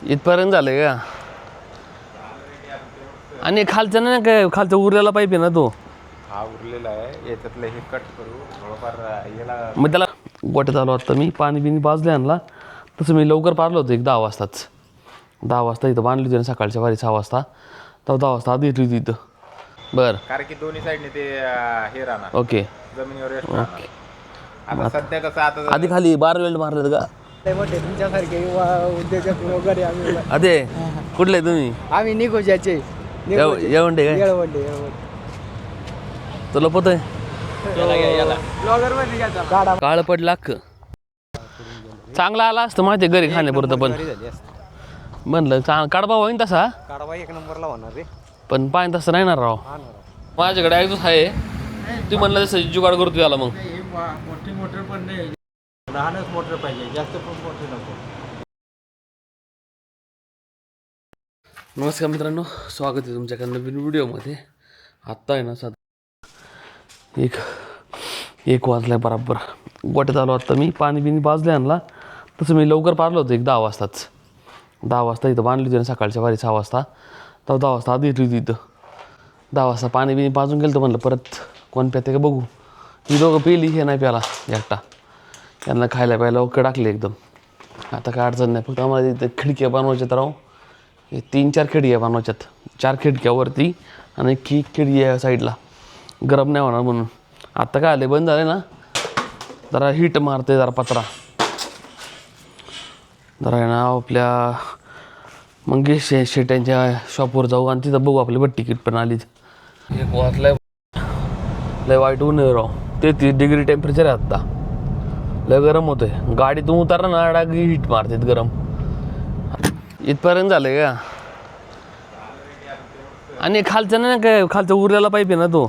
इथपर्यंत झालंय का? आणि खालचं नाही काय, खालचं उरलेला पाईप आहे ना तो, हा उरलेला आहे. याच्यातलं हे कट करू थोडंफार याला. मग त्याला गोट्यात आलो आता मी. पाणी बिनी बाजले आणला. तसं मी लवकर पारलो होतो 10 वाजताच. 10 वाजता इथं बांधली होती ना सकाळच्या वारी 6 वाजता. तर 10 वाजता आधी येतली होती इथं. बरं, कारण की दोन्ही साईडने ते हे राहणार ओके. जमिनीवर रेस्ट राहणार. आता सध्या कसं आता आधी खाली बार वेल्ड मारलेत का? तुमच्यासारखे उद्योजक वगैरे आम्ही अरे कुठले तुम्ही? आम्ही निघोजाचे येवंडे काय? येळवंडे तुला पत आहे? ब्लॉगर मध्ये घ्यायचा गाडा काळ पडला अख्खं. चांगला आला असतं माहिती आहे घरी खाण्यापुरतं, पण म्हणलं कडबा होईन तसा, गाडा एक नंबरला होणार रे. पण पाणी तसं नाही ना राव. माझ्याकडे ऐकतच आहे. तू म्हणलं तसं जुगाड करतो याला. मग मोठी मोटर पण नाही, लहानच मोटर पाहिजे, जास्त पण मोठी नको. नमस्कार मित्रांनो, स्वागत आहे तुमच्याकडे नवीन व्हिडिओमध्ये. आत्ता आहे ना एक वाजलाय बराबर. गोट्यात आलो आत्ता मी. पाणी बिनी बाजले आणला. तसं मी लवकर पारलो होतो 10 वाजताच. 10 वाजता इथं बांधली होती ना सकाळच्या वारी 6 वाजता. तर 10 वाजता आधी येतली होती इथं. 10 वाजता पाणी बिनी पाजून गेलं तर म्हणलं परत कोण प्याते का बघू. ही दोघं पिली, हे नाही प्याला एकटा. यांना खायला प्यायला ओके टाकले एकदम. आता काय अडचण नाही. फक्त आम्हाला इथं खिडक्या बनवायच्यात राहू. हे 3-4 खिडक्या बनवायच्यात. 4 खिडक्यावरती आणि एक खिडकी आहे साईडला, गरम नाही होणार म्हणून. आत्ता काय आले बंद झाले ना, जरा हीट मारते जरा पत्रा. जरा आहे ना आपल्या मंगेश शेट्यांच्या शॉपवर जाऊ आणि तिथं बघू आपली बट्टी किट पण आलीच. एक वाजलाय, लय वाईट ऊन आहे राव. 33 डिग्री टेम्परेचर आहे आत्ता. लय गरम होतं आहे. गाडीतून उतरला ना डागी हीट मारतात गरम. इथपर्यंत झालंय का? आणि खालचं नाही काय, खालचं उरलेला पाईप आहे ना तो,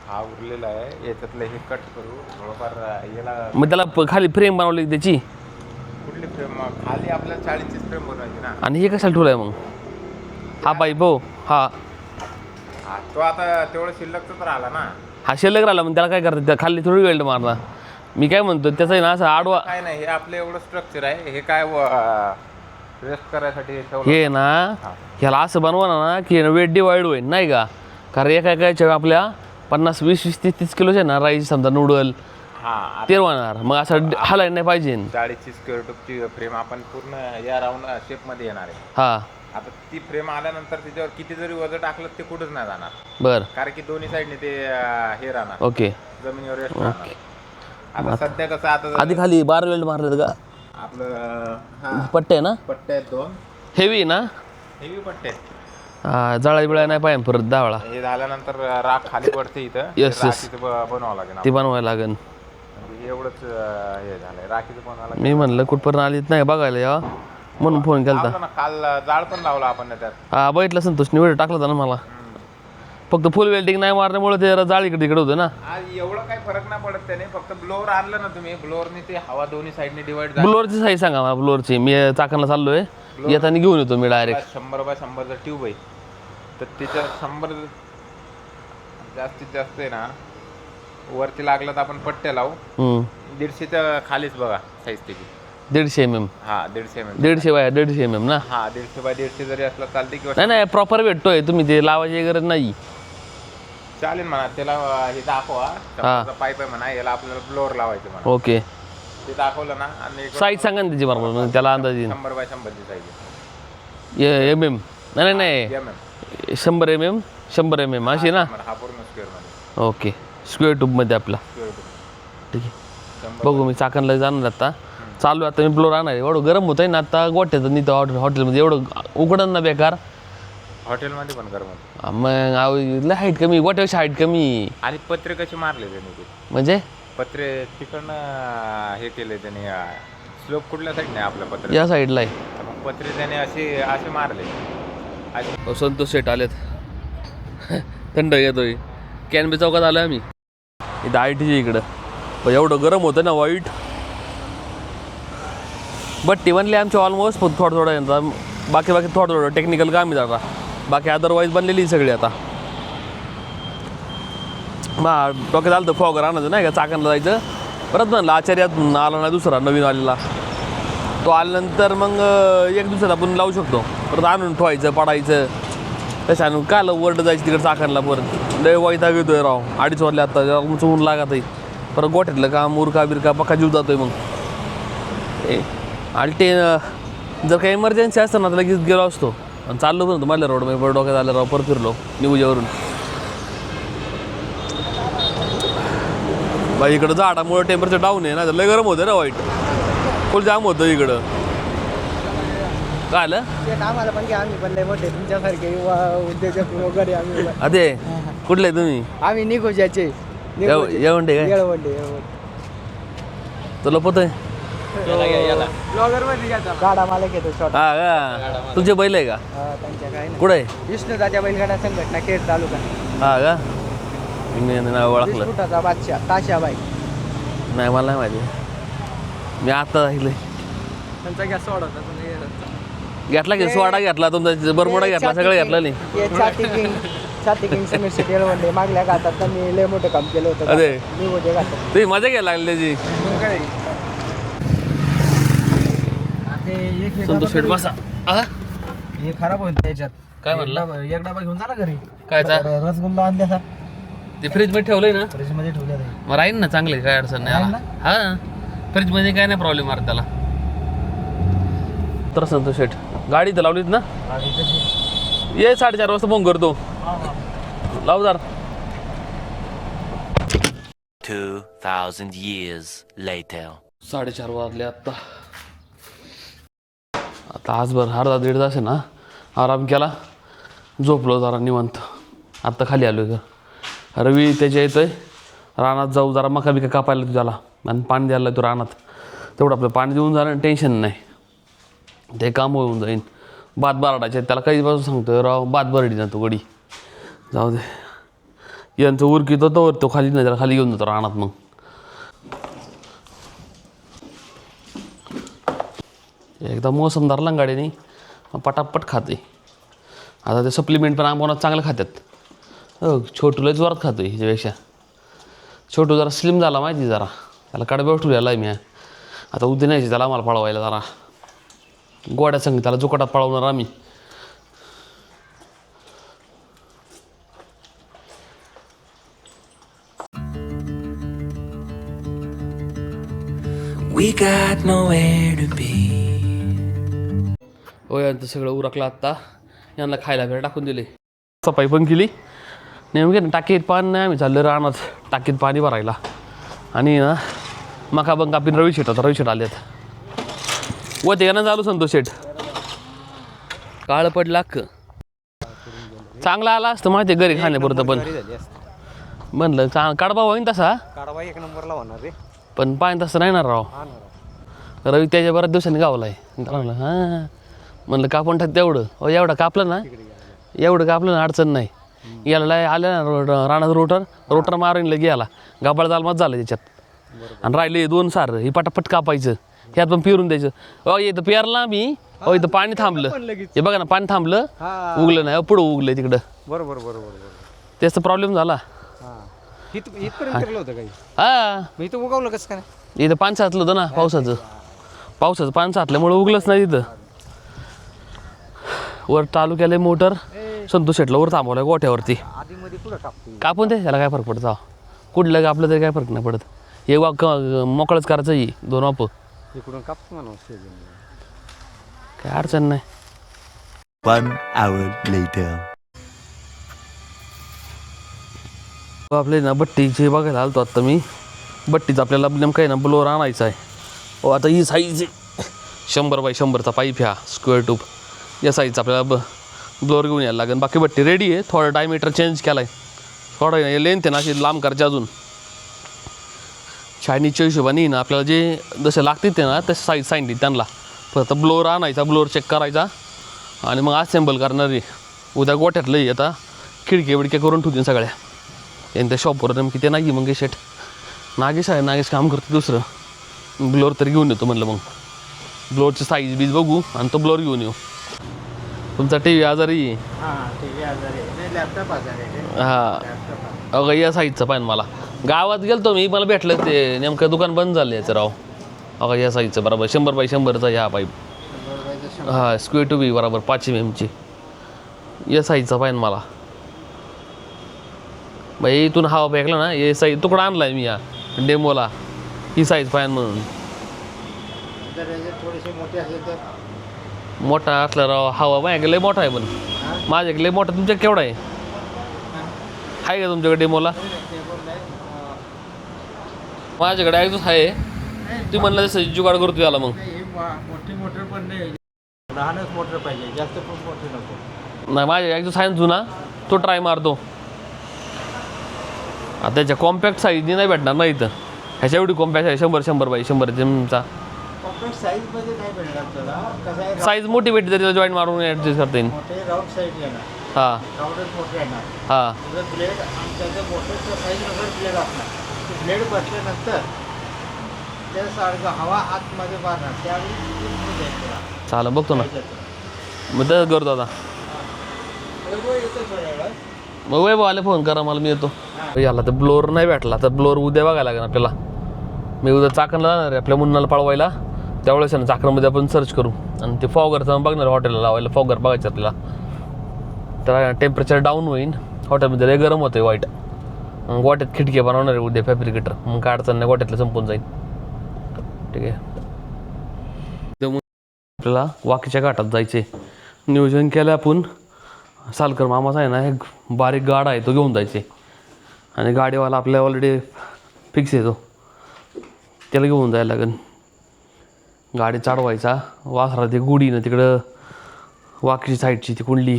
हा उरलेला आहे. याच्यातलं हे कट करू थोडंफार याला. मग त्याला खाली फ्रेम बनवली त्याची. कुठली फ्रेम? खाली आपल्याला 40ची फ्रेम बनवायची ना. आणि हे कशाला ठेवलं आहे मग? हा पाईप हो, हा हा तो आता तेवढं शिल्लकच राहिला ना. हा शिल्लक राहिला. मग त्याला काय करतात, त्या खाली थोडी वेल्ड मारणार. मी काय म्हणतो त्याचं आहे ना असं आडवा. काय नाही, हे आपलं एवढं स्ट्रक्चर आहे. हे काय रेस्ट करायसाठी ठेवलं. हे ना ह्याला असं बनवा ना की वेट डिवाइड होईल नाही का. कारण एका आपल्या 50, 20, 30 किलोचे ना राईस समजा नूडल हा ते होणार. मग असं हलायला नाही पाहिजे. 40ची स्क्वेअर टूबची फ्रेम आपण पूर्ण या राऊंड शेपमध्ये येणार आहे. हा आता ती फ्रेम आल्यानंतर त्याच्यावर किती जरी वजन टाकलं ते कुठंच नाही जाणार. बर, कारण की दोन्ही साईडने ते हे राहणार, ओके. जमिनीवर रेस्ट राहणार. आता सध्या कसं आता आधी खाली बार वेल्ड मारलेत का? आपलं पट्टे आहे ना, पट्टे आहेत 2 हेवी ना. हेवी पट्टे आहेत. हा, जळा बिळा नाही पाहिजे परत 10 वेळा. हे झाल्यानंतर राख खाली पडते इथं. Yes, yes. राखीचं बनवावं लागेल. ती बनवायला लागेल. म्हणजे एवढंच हे झालंय, राखीचं बनवावं लागेल. मी म्हणलं कुठपर्यंत आलीच नाही बघायला या म्हणून फोन केला. लावलं ना काल, जाळ पण लावला आपण ना त्यात. हा बघितलं संतोषने व्हिडिओ टाकला होता ना मला. फक्त फुल वेल्डिंग नाही मारल्यामुळे ते जरा जाळ इकडे तिकडे होतं ना. आज एवढं काही फरक नाही पडत त्याने. फक्त ब्लोअर आणलं ना तुम्ही, ब्लोअरने ते हवा दोन्ही साईडने डिवाइड झाली. ब्लोअरची साईज सांगा मला. ब्लोअरची मी चाकणला चाललोय, येताना घेऊन येतो मी डायरेक्ट. 100 बाय 100 ट्यूब आहे. तर त्याच्या 100 जास्तीत जास्त आहे ना, वरती लागलं तर आपण पट्ट्या लावू. 150च्या खालीच बघा साईज त्याची. 150 mm. हा 150 mm. 150 बाय 150 mm ना. हा 150 बाय 150 जरी असला चालते किंवा नाही नाही, प्रॉपर भेटतोय. तुम्ही ते लावायची गरज नाही. चालेल म्हणा. त्याला हे दाखवा, पाईप आहे म्हणा, याला आपल्याला ब्लोअर लावायचं म्हणा. ओके, ते दाखवलं ना. आणि साईज सांगा ना त्याची बरोबर, मग त्याला अंदाज येईल. 100 बाय 100 ची साईज mm. नाही नाही, 100 mm, 100 mm अशी ना. हा पूर्ण स्क्वेअर मध्ये. ओके, स्क्वेअर ट्यूबमध्ये आपला. ठीक आहे, बघू. मी चाकणला जाणार आता. चालू आता मी ब्लोअर आणणार. एवढं गरम होत आहे ना आता गोठ्याचं. नाही तर हॉटेलमध्ये एवढं उघडन ना बेकार. हॉटेलमध्ये पण गरम होतं. मग हाईट कमी, गोठ्यापेक्षा हाईट कमी. आणि पत्रे कसे मारले त्याने ते? म्हणजे पत्रे तिकडनं हे केले त्याने. स्लोप कुठल्या साईड नाही आपल्या पत्रे, या साईडला आहे. मग पत्रे त्याने असे मारले. संतोष शेट आलेत. थंड घेतोय. कॅनबे चौकात आलो आम्ही. इथं ITच्या इकडं. पण एवढं गरम होतं ना वाईट. बट्टी बनली आमची ऑलमोस्ट. थोडं थोडं येणार. बाकी थोडं टेक्निकल काम आहे जरा. बाकी अदरवाईज बनलेली सगळी आता. मग डोक्यात आलं तर फॉगर आणायचं नाही का, चाकणला जायचं. परत म्हणलं आचार्यात आला ना दुसरा नवीन आलेला. तो आल्यानंतर मग एक दिवसात आपण लावू शकतो. परत आणून ठेवायचं पडायचं तसं आणून काय वरड जायचं तिकडे चाकणला परत लय वैताग येतोय राव. 2:30 वाजले आता ऊन लागत आहे. परत गोठ्यातलं काम उरका बिरका पक्का जीव जातोय मग. आणि ते जर काही इमर्जन्सी असतं ना तर लगेच गेलो असतो आणि चाललो पण होतो माझ्या रोडमध्ये परत डोक्यात आलं राव. परत फिरलो निवजावरून. बाई इकडं झाडामुळे टेम्परेचर डाऊन आहे ना तर लय गरम होतं ना वाईट. फुल जाम होतं इकडं. काय आलं आम्हाला पण आम्ही पण लय मोठे तुमच्यासारखे उद्योजक वगैरे आम्ही अरे कुठले तुम्ही? आम्ही निघोजाचे येवंडे काय येळवंडे तुला पत आहे? ब्लॉगर मध्ये गाडा मला घेतो शॉर्ट. हा का तुमचे बैल आहे का? त्यांच्या काय कुठं आहे? विष्णुदाच्या बैलगाडा संघटना केड तालुका. हा का मी नाव ओळखलं फुटाचा बादशाह ताशाबाई. नाही मला नाही माहिती. मी आता ऐकलंय. त्यांचा गॅस सोडवता घेतला की सोडा घेतला तुमचा बरमोडा घेतला सगळं घेतला नाही. छाती किंग समीर शेट्टी येळवंडे मागल्या घातात त्यांनी लय मोठं काम केलं होतं. अरे निघोजे घातात तुम्ही मजा घ्यायला लागली त्याची. संतोष शेठ बसा. हे खराब होईल त्याच्यात. काय म्हणलं? एक डबा घेऊन जा ना घरी. काय रसगुल्ला आणल्या सर ते फ्रीज मध्ये ठेवलंय ना? फ्रीज मध्ये ठेवले मग राहील ना चांगले काय अडचण नाही आला. हा फ्रीज मध्ये काय नाही प्रॉब्लेम मार त्याला. तर संतोष शेठ गाडी तर लावलीत ना? ये 4:30 वाजता फोन करतो. लाव जरा. 2,000 years later. 4:30 वाजले आता. आता आजभर अर्धा 1.5 तास आहे ना आराम केला. झोपलो जरा निवांत. आत्ता खाली आलो का. रवी त्याच्या येतोय रानात जाऊ जरा मका बिका कापायला तुझ्याला आणि पाणी द्यायला तू रानात. तेवढं आपलं पाणी देऊन झालं टेन्शन नाही. ते काम होऊन जाईन. बात बारडायचे त्याला काही बाजू सांगतोय राव बात बरडी ना तो गडी. जाऊ दे यांचं उरकीत होतं तो खाली नाही त्याला खाली घेऊन जातो रानात. मग एकदा मोसम धरला गाडीने पटापट खाते. आता ते सप्लिमेंट पण आंबवनात चांगलं खातात. हो छोटूला जोरात खातो ह्याच्यापेक्षा. छोटू जरा स्लिम झाला माहिती जरा. त्याला कडब्या ठेवलेला आहे मी. आता उद्या न्यायची त्याला आम्हाला पळवायला जरा गोड्या संग त्याला जोकाटात पळवणार आम्ही. We got nowhere to be. हो यांचं सगळं उरकलं आत्ता. यांना खायला वेळ टाकून दिले. सफाई पण केली. नेमके ना टाकीत पाणी नाही आम्ही चाललो रानात टाकीत पाणी भरायला. आणि ना मका बंग कापीन रवी शेट होता. रवी शेट आलेत व ते ना चालू संतोष शेठ. काळं पडलं चांगला आला असतं माहिती घरी खाण्यापुरतं पण म्हणलं कडबा होईन तसा. काढावा एक नंबरला होणार रे. पण पाणी तसं नाही ना राव. रवी त्याच्या बऱ्याच दिवसांनी गावला आहे. म्हणलं हां म्हणलं कापून टाक तेवढं. हो एवढं कापलं ना अडचण नाही. याला आलं ना रानात रोटर मारून लगे याला गाबाळ जालमात झालं त्याच्यात. आणि राहिले 2 सार हे पटापट कापायचं. ह्यात पण पिरून द्यायचं. अहो इथं पेरला मी. अहो इथं पाणी थांबलं. हे बघा ना पाणी थांबलं उगलं नाही पुढं उगलं तिकडं. बरोबर त्याचा प्रॉब्लेम झाला. इथपर्यंत होतं काही. हा मी इथं उगवलं कसं काय. इथं पाणी साचलं होतं ना पावसाचं पाणी साचल्यामुळे उगलंच नाही तिथं. वर चालू केलंय मोटर. संतोष शेटला वर थांबवलं गोठ्यावरती. कापून दे त्याला काय फरक पडत. कुठलं कापलं तरी काय फरक नाही पडत. हे मोकळंच करायचं ही 2 वाप इकडून कापतो म्हणून काय अडचण नाही. 1 hour later. आपले ना बट्टीचे बघायला आलतो आत्ता मी. बट्टीचं आपल्याला नेमकं आहे ना ब्लोअर आणायचा आहे. हो आता ही साईज 100 बाय 100चा पाईप ह्या स्क्वेअर ट्यूब या साईजचा आपल्याला ब्लोअर घेऊन यायला लागेल. बाकी बट्टी रेडी आहे. थोडा डायमीटर चेंज केला आहे. थोडा लेंथ आहे ना अशी लांब करायची अजून. चायनीजच्या हिशोबाने ना आपल्याला जे जसे लागतील ते ना तसे साईज सांगितली त्यांना. फक्त ब्लोअर आणायचा ब्लोअर चेक करायचा आणि मग असेंबल करणारी उद्या गोठ्यातलं आता खिडकी बिडक्या करून ठेवतील सगळ्या. यांच्या शॉपवर नेमकी ते नाही मग शेट नागेश आहे. नागेश काम करतो दुसरं. ब्लोअर तरी घेऊन येतो म्हणलं. मग ब्लोअरची साईज बीज बघू आणि तो ब्लोअर घेऊन येऊ. तुमचा टी व्ही आजारी. हां अगं या साईजचं पाहिजे मला. गावात गेलतो मी मला भेटलं ते नेमकं दुकान बंद झालं याचं राव. अगं या साईजचं बरोबर 100 बाय 100चा ह्या पाईप हा स्क्वेअर टू बी बरोबर 5 mm ची या साईजचा पाहिजे मला बाई इथून हवा फेकला ना हे साईज तुकडा आणलाय मी या डेमोला ही साईज पाहिजे म्हणून जर याचे थोडेसे मोठे असेल तर मोठा असला राव हवा माझ्याकडे लय मोठा आहे पण माझ्याकडे लय मोठा तुमच्या केवढा आहे का तुमच्याकडे डेमोला माझ्याकडे ॲक्झॉस्ट आहे तुम्ही म्हणलं तसं जुगाड करतो याला मग हे मोठी मोटर पण नाही लहानच मोटर पाहिजे जास्त पण मोठे नको नाही माझ्या ॲक्झॉस्ट आहे ना जुना तो ट्राय मारतो आता त्याच्या कॉम्पॅक्ट साईजनी नाही भेटणार ना इथं ह्याच्या एवढी कॉम्पॅक्ट आहे 100 बाय 100 जिमचा कॉम्पॅक्ट साईजमध्ये नाही भेटणार आपल्याला कसं आहे साईज मोठी भेटते त्याला जॉईंट मारून ॲडजस्ट करता येईल मोठे राऊंड साईज येणार हां राऊंडच मोठे येणार हां तुझं ब्लेड त्याचं मोठं साईजनुसार ब्लेड असणार ब्लेड बसल्यानंतर त्या सारखं हवा आतमध्ये मारणार त्यावेळी चालेल बघतो ना मग तसंच करतो आता येतो थोड्या वेळात मग वैभव आले फोन करा मला मी येतो याला तर ब्लोअर नाही भेटला तर ब्लोअर उद्या बघायला लागेल आपल्याला मी उद्या चाकणला जाणार आहे आपल्या मुन्नाला पळवायला त्यावेळेस ना चाकणमध्ये आपण सर्च करू आणि ते फॉगरचं बघणार हॉटेलला लावायला फॉगर बघायचं आपल्याला तर टेम्परेचर डाऊन होईल हॉटेलमध्ये लय गरम होतं वाईट मग गोट्यात खिडकी बनवणार आहे उद्या फॅब्रिकेटर मग काय अडचण नाही गोट्यातलं संपून जाईल ठीक आहे आपल्याला वाकीच्या घाटात जायचे नियोजन केलं आपण सालकर मामाचा आहे ना एक बारीक गाडा आहे तो घेऊन जायचे आणि गाडीवाला आपल्या ऑलरेडी फिक्स येतो त्याला घेऊन जायला लागेल गाडी चाडवायचा वासरा ते गुढीनं तिकडं वाकीची साईडची ती कुंडली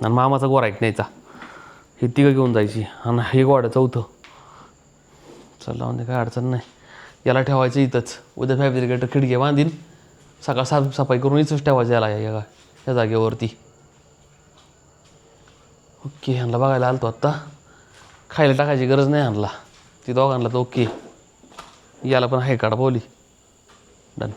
आणि मामाचा गोरा एक न्यायचा ही तिघं घेऊन जायची आणि हे गोडं चौथं चला म्हणजे काय अडचण नाही याला ठेवायचं इथंच उद्या फॅब्रिकेटर खिडकी बांधीन सकाळ साफसफाई करून इथंच ठेवायचं याला या जागेवरती ओके ह्यांना बघायला आलतो आत्ता खायला टाकायची गरज नाही आणला ती दोघांना तर ओके याला पण आहे काढा बोली डन